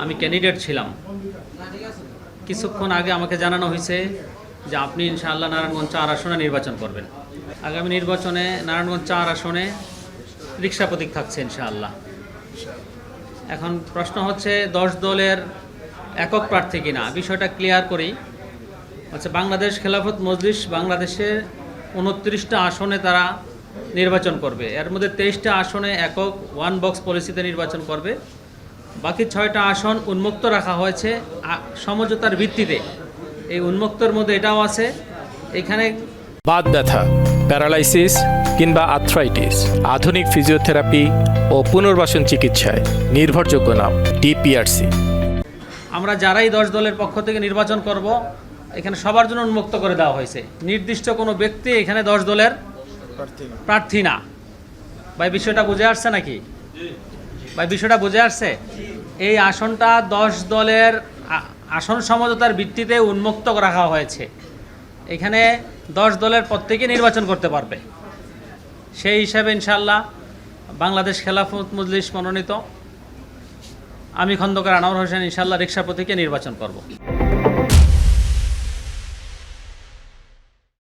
আমি ক্যান্ডিডেট ছিলাম। কিছুক্ষণ আগে আমাকে জানানো হয়েছে যে আপনি ইনশাআল্লাহ নারায়ণগঞ্জ 4 আসনে নির্বাচন করবেন। আগামী নির্বাচনে নারায়ণগঞ্জ 4 আসনে রিকশা প্রতীক থাকছে ইনশাআল্লাহ। এখন প্রশ্ন হচ্ছে 10 দলের একক প্রার্থী কিনা, বিষয়টা ক্লিয়ার করি। আচ্ছা, বাংলাদেশ খেলাফত মজলিস বাংলাদেশের 29টা আসনে তারা নির্বাচন করবে। এর মধ্যে 23টা আসনে একক ওয়ান বক্স পলিসিতে নির্বাচন করবে। বাকি 6টা আসন উন্মুক্ত রাখা হয়েছে সমঝোতার ভিত্তিতে। এই উন্মুক্তর মধ্যে এটাও আছে, এখানে বাত ব্যথা, প্যারালাইসিস কিংবা আর্থ্রাইটিস, আধুনিক ফিজিওথেরাপি ও পুনর্বাসন চিকিৎসায় নির্ভরযোগ্য নাম ডিপিআরসি। আমরা যারাই 10 দলের পক্ষ থেকে নির্বাচন করব, এখানে সবার জন্য উন্মুক্ত করে দেওয়া হয়েছে। নির্দিষ্ট কোনো ব্যক্তি এখানে 10 দলের প্রার্থী না। ভাই বিষয়টা বুঝে আসছে নাকি? ভাই বিষয়টা বুঝে আসছে? এই আসনটা 10 দলের আসন সমঝোতার ভিত্তিতে উন্মুক্ত রাখা হয়েছে। এখানে 10 দলের প্রত্যেকে নির্বাচন করতে পারবে। সেই হিসাবে ইনশাআল্লাহ বাংলাদেশ খেলাফত মজলিস মনোনীত আমি খন্দকার আনোয়ার হোসেন ইনশাআল্লাহ রিকশা প্রতীকে নির্বাচন করব।